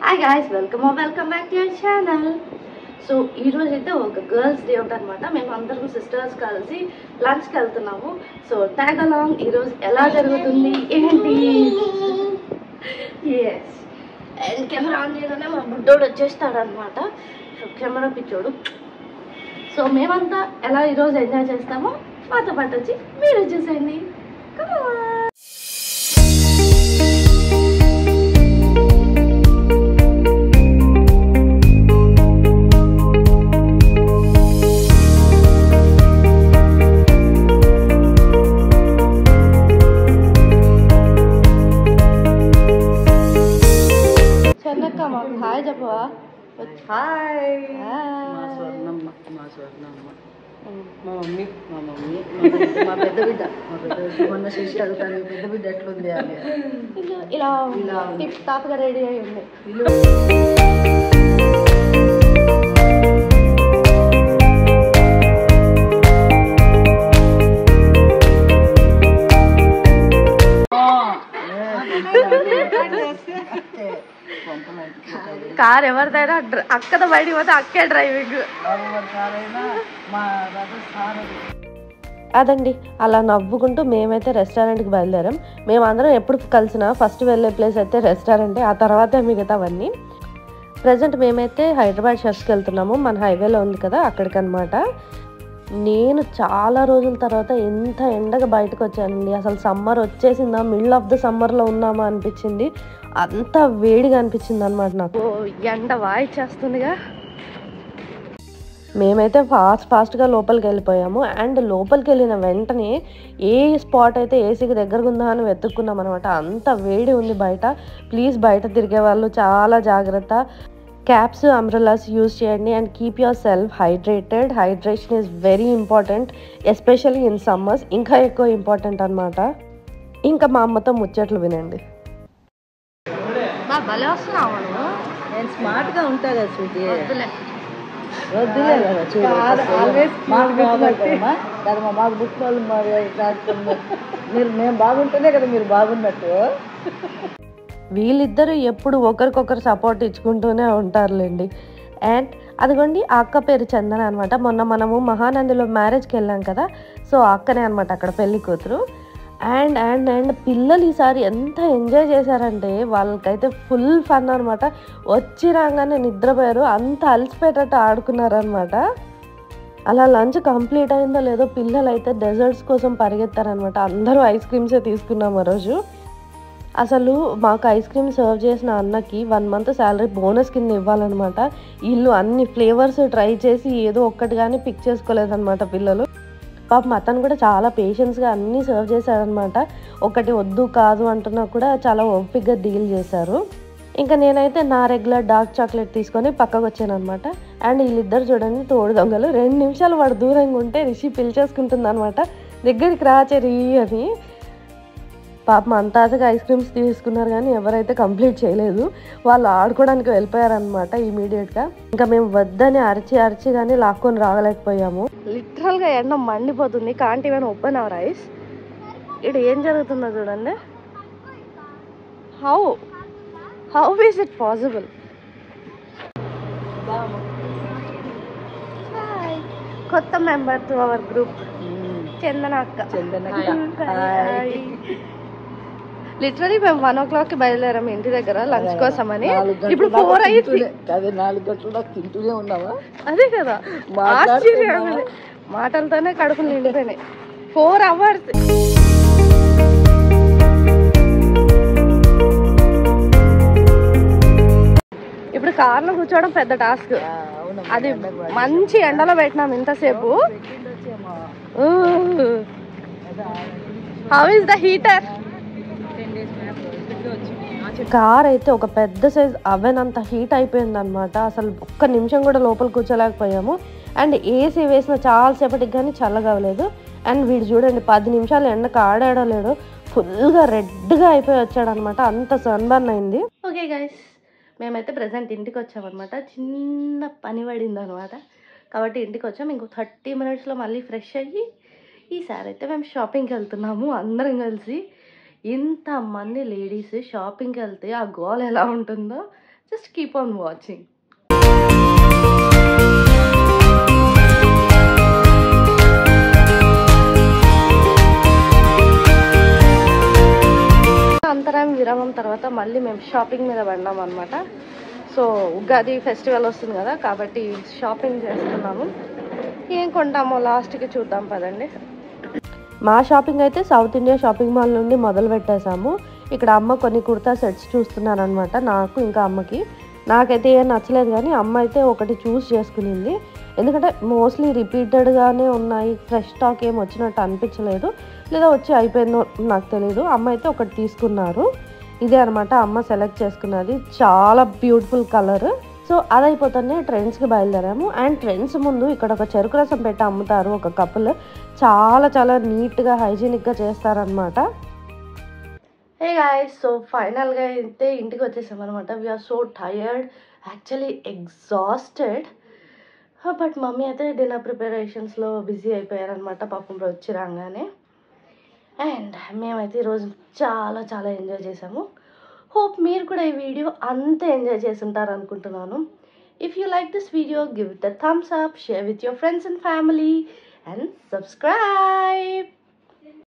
Hi guys, welcome back to your channel. So ఈరోజు అయితే ఒక గర్ల్స్ డే అనమాట. మేము అందరం సిస్టర్స్ కలిసి లంచ్కి వెళ్తున్నాము. సో ట్యాగ్ అలాంగ్ ఈరోజు ఎలా జరుగుతుంది ఏంటి. ఎస్, అండ్ కెమెరా ఆన్ చేయగానే మా బుడ్డోడు వచ్చేస్తాడనమాట. సో కెమెరా పిచ్చోడు. సో మేమంతా ఎలా ఈరోజు ఎంజాయ్ చేస్తామో మాతో పాటు వచ్చి మీరు చూసేయండి. హాయ్ చెప్పవా? హాయ్. మా స్వర్ణమ్మ మా మమ్మీ మా పెద్ద బిడ్డ మొన్న చేసి అడుగుతాను పెద్ద బిడ్డ ఎట్లుంది అని. ఇలా టిప్ టాప్గా రెడీ అయి ఉంది. కార్ ఎవరిదైనా అక్కద బయటికి పోతే అక్కే డ్రైవింగ్. అదండి, అలా నవ్వుకుంటూ మేమైతే రెస్టారెంట్కి బయలుదేరాం. మేమందరం ఎప్పుడు కలిసినా ఫస్ట్ వెళ్ళే ప్లేస్ అయితే రెస్టారెంటే, ఆ తర్వాతే మిగతావన్నీ. ప్రజెంట్ మేమైతే హైదరాబాద్ షెఫ్స్కి వెళ్తున్నాము. మన హైవేలో ఉంది కదా, అక్కడికి అనమాట. నేను చాలా రోజుల తర్వాత ఎంత ఎండగా బయటకు వచ్చానండి. అసలు సమ్మర్ వచ్చేసిందా, మిడిల్ ఆఫ్ ద సమ్మర్లో ఉన్నామా అనిపించింది. అంత వేడిగా అనిపించింది అనమాట నాకు. ఎండ వాయిచ్చేస్తుందిగా. మేమైతే ఫాస్ట్గా లోపలికి వెళ్ళిపోయాము. అండ్ లోపలికి వెళ్ళిన వెంటనే ఏ స్పాట్ అయితే ఏసీకి దగ్గరగా ఉందా అని వెతుక్కున్నాం అనమాట. అంత వేడి ఉంది బయట. ప్లీజ్ బయట తిరిగే వాళ్ళు చాలా జాగ్రత్త. క్యాప్స్, అంబ్రెల్లాస్ యూజ్ చేయండి and keep your self hydrated. Hydration is very important, especially in summers. ఇంకా ఎక్కువ ఇంపార్టెంట్ అనమాట. ఇంకా మా అమ్మతో ముచ్చట్లు వినండి. భలే వస్తున్నావు నువ్వు. నేను స్మార్ట్గా ఉంటా కదా శృతి. వద్దులే కదా చూడు, మాకు బుక్ వాళ్ళు మీరు మేము బాగుంటేనే కదా మీరు బాగున్నట్టు. వీళ్ళిద్దరూ ఎప్పుడు ఒకరికొకరు సపోర్ట్ ఇచ్చుకుంటూనే ఉంటారులేండి. అండ్ అదిగోండి, ఆ అక్క పేరు చందన అనమాట. మొన్న మనము మహానందిలో మ్యారేజ్కి వెళ్ళాం కదా, సో అక్కనే అనమాట అక్కడ పెళ్లి కూతురు. అండ్ అండ్ అండ్ పిల్లలు ఈసారి ఎంత ఎంజాయ్ చేశారంటే వాళ్ళకైతే ఫుల్ ఫన్ అనమాట. వచ్చి రాగానే నిద్రపోయారు, అంత అలసిపోయేటట్టు ఆడుకున్నారనమాట. అలా లంచ్ కంప్లీట్ అయిందో లేదో పిల్లలు అయితే డెజర్ట్స్ కోసం పరిగెత్తారనమాట. అందరూ ఐస్ క్రీమ్సే తీసుకున్నాం ఆ రోజు. అసలు మాకు ఐస్ క్రీమ్ సర్వ్ చేసిన అన్నకి 1 month శాలరీ బోనస్ కింద ఇవ్వాలన్నమాట. వీళ్ళు అన్ని ఫ్లేవర్స్ ట్రై చేసి ఏదో ఒక్కటి కానీ పిక్ చేసుకోలేదన్నమాట పిల్లలు. పాపం అతను కూడా చాలా పేషెన్స్గా అన్నీ సర్వ్ చేశారనమాట. ఒకటి వద్దు కాదు అంటున్నా కూడా చాలా ఓపిక్గా డీల్ చేశారు. ఇంకా నేనైతే నా రెగ్యులర్ డార్క్ చాక్లెట్ తీసుకొని పక్కకు వచ్చాను అనమాట. అండ్ వీళ్ళిద్దరు చూడండి తోడు దొంగలు. 2 నిమిషాలు వాడు దూరంగా ఉంటే రిషి పిలిచేసుకుంటుంది అనమాట, దగ్గరికి రాచరి అని. పాపం అంతాగా ఐస్ క్రీమ్స్ తీసుకున్నారు కానీ ఎవరైతే కంప్లీట్ చేయలేదు. వాళ్ళు ఆడుకోవడానికి వెళ్ళిపోయారనమాట ఇమీడియట్గా. ఇంకా మేము వద్దని అరిచి కానీ లాక్కొని రాగలేకపోయాము. లిటరల్గా ఎండ మండిపోతుంది. Can't even open our eyes. ఇక్కడ ఏం జరుగుతుందో చూడండి. How is it possible? కొత్త మెంబర్ టు అవర్ గ్రూప్ చందన అక్క. లిటరలీ మేము 1 o'clock బయలుదేరాము ఇంటి దగ్గర లంచ్ కోసం అని. ఇప్పుడు 4 అయింది. 4 గంటల దాకా తింటూనే ఉన్నావా? అదే కదా, మాటలతోనే కడుపులు నిండిపోయినాయి. 4 hours. ఇప్పుడు కార్లో కూర్చోవడం పెద్ద టాస్క్. అది మంచి ఎండలో పెట్టినాం ఇంతసేపు. How is the heater? Car అయితే ఒక పెద్ద సైజ్ అవెన్ అంత హీట్ అయిపోయింది అనమాట. అసలు ఒక్క నిమిషం కూడా లోపల కూర్చోలేకపోయాము. అండ్ ఏసీ వేసిన చాలాసేపటికి కానీ చల్లగవలేదు. అండ్ వీడు చూడండి 10 నిమిషాలు ఎండకు ఆడాడలేడు, ఫుల్గా రెడ్గా అయిపోయి వచ్చాడు అనమాట. అంత సన్బర్న్ అయింది. ఓకే గైస్, మేమైతే ప్రజెంట్ ఇంటికి వచ్చామన్నమాట. చిన్న పని పడింది అనమాట, కాబట్టి ఇంటికి వచ్చాము. ఇంకో 30 minutesలో మళ్ళీ ఫ్రెష్ అయ్యి ఈసారి అయితే మేము షాపింగ్కి వెళ్తున్నాము అందరం కలిసి. ఇంతమంది లేడీస్ షాపింగ్కి వెళ్తే ఆ గోల్ ఎలా ఉంటుందో జస్ట్ కీప్ ఆన్ వాచింగ్. అంతరాయం విరామం తర్వాత మళ్ళీ మేము షాపింగ్ మీద పడినాం అనమాట. సో ఉగాది ఫెస్టివల్ వస్తుంది కదా, కాబట్టి షాపింగ్ చేస్తున్నాము. ఏం కొంటామో లాస్ట్కి చూద్దాం పదండి. మా షాపింగ్ అయితే సౌత్ ఇండియా షాపింగ్ మాల్ నుండి మొదలు పెట్టేశాము. ఇక్కడ అమ్మ కొన్ని కుర్తా సెట్స్ చూస్తున్నాను అనమాట, నాకు ఇంకా అమ్మకి. నాకైతే ఏం నచ్చలేదు, కానీ అమ్మ అయితే ఒకటి చూస్ చేసుకునింది. ఎందుకంటే మోస్ట్లీ రిపీటెడ్గానే ఉన్నాయి, ఫ్రెష్ స్టాక్ ఏం వచ్చినట్టు అనిపించలేదు, లేదా వచ్చి అయిపోయిందో నాకు తెలియదు. అమ్మ అయితే ఒకటి తీసుకున్నారు. ఇదే అనమాట అమ్మ సెలెక్ట్ చేసుకున్నది, చాలా బ్యూటిఫుల్ కలర్. సో అదైపోతేనే ట్రెండ్స్కి బయలుదేరాము. అండ్ ట్రెండ్స్ ముందు ఇక్కడ ఒక చెరుకు రసం పెట్టి అమ్ముతారు ఒక కపుల్, చాలా చాలా నీట్గా హైజీనిక్గా చేస్తారనమాట. హే గాయ్స్, సో ఫైనల్గా అయితే ఇంటికి వచ్చేసామన్నమాట. We are so tired, actually exhausted. But mummy అయితే డిన్నర్ ప్రిపరేషన్స్లో బిజీ అయిపోయారనమాట పాపం వచ్చి రాగానే. అండ్ మేమైతే ఈరోజు చాలా చాలా ఎంజాయ్ చేసాము. హోప్ మీరు కూడా ఈ వీడియో అంతే ఎంజాయ్ చేసి ఉంటారు అనుకుంటున్నాను. If you like this video, give it a thumbs up, share with your friends and family and subscribe.